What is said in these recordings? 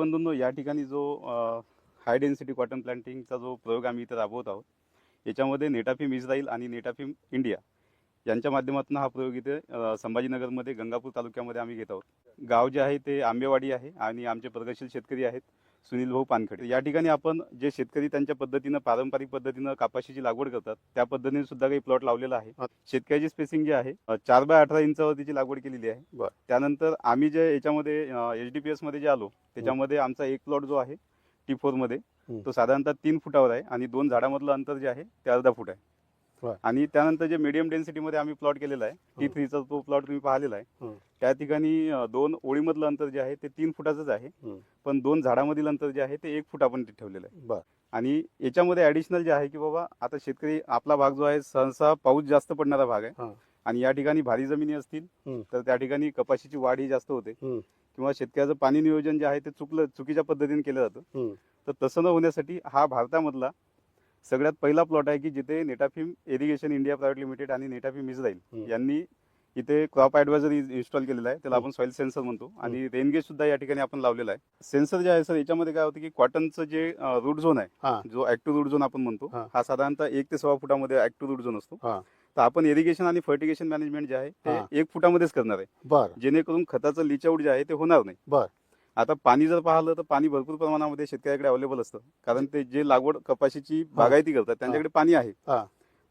बंधूंनो, या ठिकाणी जो हाय डेन्सिटी कॉटन प्लांटिंगचा जो प्रयोग आम्ही इथे राबवत आहोत, याच्यामध्ये नेटाफिम इस्राईल आणि नेटाफिम इंडिया यांच्या माध्यमातून हा प्रयोग इथे संभाजीनगरमध्ये गंगापूर तालुक्यामध्ये आम्ही घेत आहोत. गाव जे आहे ते आंबेवाडी आहे आणि आमचे प्रगतशील शेतकरी आहेत सुनील भाऊ पानखडे. या ठिकाणी आपण जे शेतकरी त्यांच्या पद्धतीनं पारंपरिक पद्धतीनं कापाशीची लागवड करतात त्या पद्धतीने सुद्धा काही प्लॉट लावलेला आहे. शेतकऱ्याची स्पेसिंग जे आहे 4x18 इंचावरतीची लागवड केलेली आहे. त्यानंतर आम्ही जे याच्यामध्ये HDPS मध्ये जे आलो त्याच्यामध्ये आमचा एक प्लॉट जो आहे T4 मध्ये तो साधारणतः 3 फुटावर आहे आणि 2 झाडामधलं अंतर जे आहे ते अर्धा फूट आहे. आणि त्यानंतर जे मीडियम डेन्सिटी मध्ये आम्ही प्लॉट केलेला आहे T3 चा तो प्लॉट तुम्ही पाहिलेला आहे. त्या ठिकाणी 2 ओळीमधलं अंतर जे आहे ते 3 फुटाचंच आहे, पण 2 झाडामधील अंतर जे आहे ते 1 फूट आपण ठेवलेलं आहे. आणि याच्यामध्ये ऍडिशनल जे आहे की बाबा आता शेतकरी आपला भाग जो आहे सहसा पाऊस जास्त पडणारा भाग आहे आणि या ठिकाणी भारी जमिनी असतील तर त्या ठिकाणी कपाशीची वाढ ही जास्त होते किंवा शेतकऱ्याचं पाणी नियोजन जे आहे ते चुकीच्या पद्धतीने केलं जातं. तर तसं न होण्यासाठी हा भारतामधला सगळ्यात पहिला प्लॉट आहे की जिथे Netafim irrigation India private limited आणि नेटाफिम इस्राईल यांनी इथे क्रॉप ऍडवायझर इन्स्टॉल केलेला आहे. त्याला आपण सॉइल सेन्सर म्हणतो आणि रेनगेज सुद्धा या ठिकाणी आपण लावलेला आहे. सेन्सर जे आहे सर याच्यामध्ये काय होतं की कॉटनचं जे रूट झोन आहे, जो ऍक्टिव्ह रूट झोन आपण म्हणतो, हा साधारणतः 1 ते 1.25 फुटामध्ये ऍक्टिव्ह रूट झोन असतो. तर आपण इरिगेशन आणि फर्टिगेशन मॅनेजमेंट जे आहे ते 1 फुटामध्येच करणार आहे, जेणेकरून खताचं लीच आउट जे आहे ते होणार नाही. आता पाणी जर पाहिलं तर पाणी भरपूर प्रमाणामध्ये शेतकऱ्याकडे अवेलेबल असतं, कारण ते जे लागवड कपाशीची बागायती करतात त्यांच्याकडे पाणी आहे,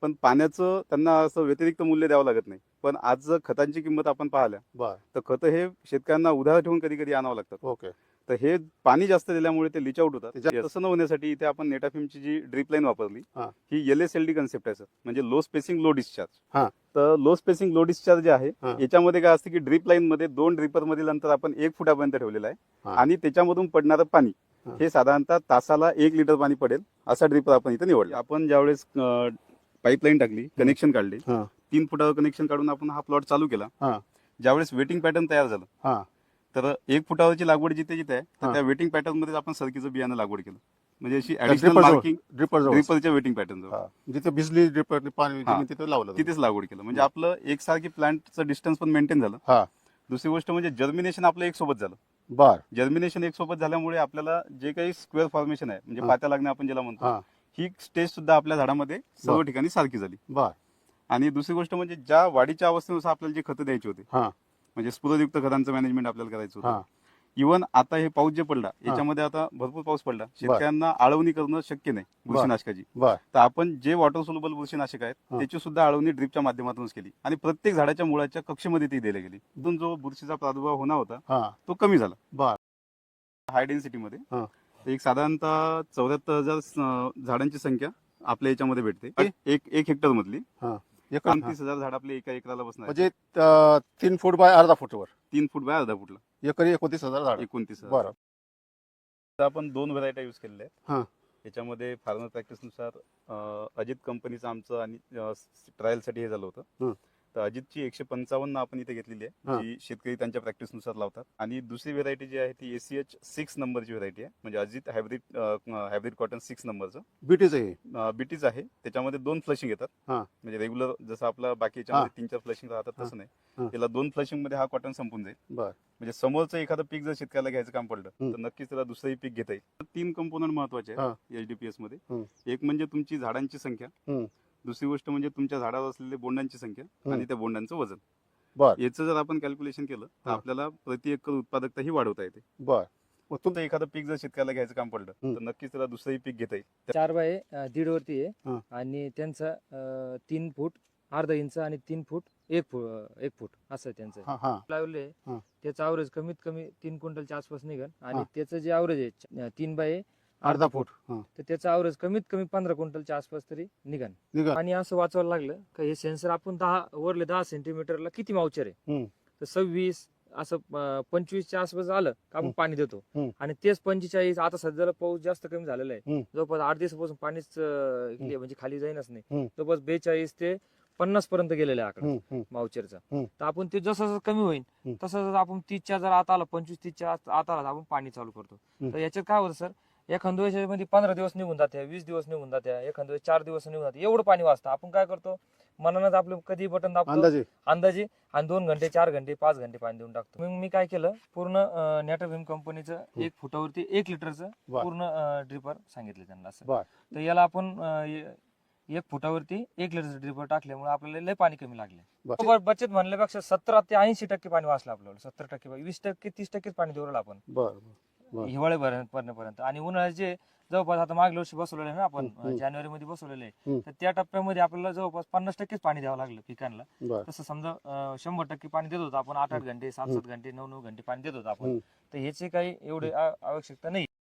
पण पाण्याचं त्यांना असं व्यतिरिक्त मूल्य द्यावं लागत नाही. पण आज जर खतांची किंमत आपण पाहिल्या तर खतं हे शेतकऱ्यांना उधार ठेवून कधी कधी आणावं लागतात. तर हे पाणी जास्त दिल्यामुळे ते लीच आउट होतात. तसं न होण्यासाठी इथे आपण नेटाफिमची जी ड्रीप लाईन वापरली ही LSLD कन्सेप्ट आहे सर, म्हणजे लो स्पेसिंग लो डिस्चार्ज. तर लो स्पेसिंग लो डिस्चार्ज जे आहे याच्यामध्ये काय असतं की ड्रीप लाईन मध्ये 2 ड्रिपर मधील अंतर आपण 1 फुटापर्यंत ठेवलेलं आहे आणि त्याच्यामधून पडणारं पाणी हे साधारणतः तासाला 1 लिटर पाणी पडेल असा ड्रिपर आपण इथे निवडला. आपण ज्यावेळेस पाईपलाईन टाकली, कनेक्शन काढले, 3 फुटावर कनेक्शन काढून आपण हा प्लॉट चालू केला. ज्यावेळेस वेटिंग पॅटर्न तयार झालं तर 1 फुटावरची लागवड जिथे जिथे आहे तर त्या वेटिंग पॅटर्न मध्ये आपण सरकीचं बियाणं लागवड केलं, म्हणजे अशी ऍडिशनल मार्किंग ड्रिपरच्या वेटिंग पॅटर्न जिथे भिजली ड्रिपर पाणी तिथे लावलं, तिथेच लागवड केलं, म्हणजे आपलं एकसारखी प्लांटचं डिस्टन्स पण मेंटेन झालं. दुसरी गोष्ट म्हणजे जर्मिनेशन आपलं एक सोबत झालं. जर्मिनेशन एक सोबत झाल्यामुळे आपल्याला जे काही स्क्वेअर फॉर्मेशन आहे म्हणजे पात्या लागणे आपण ज्याला म्हणतो, ही स्टेज सुद्धा आपल्या झाडामध्ये सर्व ठिकाणी सारखी झाली. आणि दुसरी गोष्ट म्हणजे ज्या वाढीच्या अवस्थेनुसार आपल्याला जे खतं द्यायची होते, म्हणजे स्फुरदयुक्त खतांचं मॅनेजमेंट आपल्याला करायचं होतं. इव्हन आता हे पाऊस जे पडला याच्यामध्ये आता भरपूर पाऊस पडला, शेतकऱ्यांना आळवणी करणं शक्य नाही बुरशीनाशकाची. तर आपण जे वॉटर सोल्युबल बुरशीनाशक आहेत त्याची सुद्धा आळवणी ड्रिपच्या माध्यमातूनच केली आणि प्रत्येक झाडाच्या मुळाच्या कक्षेमध्ये ती दिली गेली. तिथून जो बुरशीचा प्रादुर्भाव होणार होता तो कमी झाला. हाय डेन्सिटी मध्ये एक साधारणतः 74,000 झाडांची संख्या आपल्या याच्यामध्ये भेटते एक हेक्टर मधली. 29,000 झाड आपले एका एकराला बसणार, म्हणजे 3 फूट बाय अर्धा फुटवर 3 फूट बाय अर्धा फुटला एकरी 29,000 झाड. 29,000. तर आपण 2 व्हरायटी यूज केलेल्या आहेत. याच्यामध्ये फार्मर प्रॅक्टिस नुसार अजित कंपनीचं आमचं आणि ट्रायल साठी हे झालं होतं. तर अजितची 155 आपण इथे घेतलेली आहे, जी शेतकरी त्यांच्या प्रॅक्टिस नुसार लावतात. आणि दुसरी व्हरायटी जी आहे ती ACH 6 नंबरची व्हरायटी आहे, म्हणजे अजित हायब्रिड कॉटन 6 नंबरचं बीटीच आहे. त्याच्यामध्ये 2 फ्लशिंग येतात, म्हणजे रेग्युलर जसं आपला बाकी याच्यामध्ये 3-4 फ्लशिंग राहतात तसं नाही, त्याला 2 फ्लशिंग मध्ये हा कॉटन संपून जाईल. म्हणजे समोरचं एखादं पीक जर शेतकऱ्याला घ्यायचं काम पडलं तर नक्कीच त्याला दुसरंही पीक घेता येईल. 3 कंपोनंट महत्वाचे आहेत HDPS मध्ये. एक म्हणजे तुमची झाडांची संख्या, दुसरी गोष्ट म्हणजे तुमच्या झाडावर असलेल्या बोंडांची संख्या आणि त्या बोंडांचं वजन. याचं जर आपण कॅल्क्युलेशन केलं तर आपल्याला प्रति एकर उत्पादकता ही वाढवता येते. तुमचं एखादं पीक जर शेतकऱ्याला घ्यायचं काम पडलं तर नक्कीच त्याला दुसरंही पीक घेता येईल. 4x1.5 वरती आहे आणि त्यांचा 3 फूट अर्धा इंच आणि 3 फूट 1 फूट असं त्यांचं लावले. त्याचं अवरेज कमीत कमी 3 क्विंटलच्या आसपास निघेल आणि त्याचं जे अवरेज आहे 3x अर्धा फूट, तर त्याचं अवरेज कमीत कमी 15 क्विंटलच्या आसपास तरी निघेल. आणि असं वाचायला लागलं का हे सेन्सर आपण 10 सेंटीमीटरला किती मावचर आहे, तर 26 असं 25च्या आसपास आलं का आपण पाणी देतो. आणि तेच 45 आता सध्याला पाऊस जास्त कमी झालेला आहे, जवळपास 8 दिवसापासून पाणीच म्हणजे खाली जाईनच नाही, जवळपास 42 ते 50 पर्यंत गेलेला आहे आकडा मावचरचा. तर आपण ते जसं जसं कमी होईल तसं आपण 30च्या जर आत आला 25-30च्या आत आला आपण पाणी चालू करतो. तर याच्यात काय होतं सर, एखाद्या वेळेस मध्ये 15 दिवस निघून जाते, 20 दिवस निघून जाते, एखाद्या वेळेस 4 दिवस निघून जाते, एवढं पाणी वाचतं. आपण काय करतो, मनानच आपलं कधी बटन दाबतो अंदाजे आणि 2 घंटे 4 घंटे 5 घंटे पाणी देऊन टाकतो. मग मी काय केलं, पूर्ण नेटाफिम कंपनीचं 1 फुटावरती 1 लिटरचं पूर्ण ड्रिपर सांगितलं त्यांना असं. तर याला आपण 1 फुटावरती 1 लिटरचं ड्रिपर टाकल्यामुळे आपल्याला लय पाणी कमी लागले. बचत म्हणल्यापेक्षा 70 ते 80% पाणी वाचलं आपल्याला. 70%, 20%, 30% पाणी देऊ आपण हिवाळे भरण्यापर्यंत. आणि उन्हाळ्याचे जवळपास आता मागल्या वर्षी बसवलेले आहे ना आपण, जानेवारी मध्ये बसवलेले आहे, तर त्या टप्प्यामध्ये आपल्याला जवळपास 50% पाणी द्यावं लागलं पिकांना. तसं समजा 100% पाणी देत होतो आपण, 8-8 घंटे 7-7 घंटे 9-9 घंटे पाणी देत होतो आपण. तर ह्याची काही एवढे आवश्यकता नाही.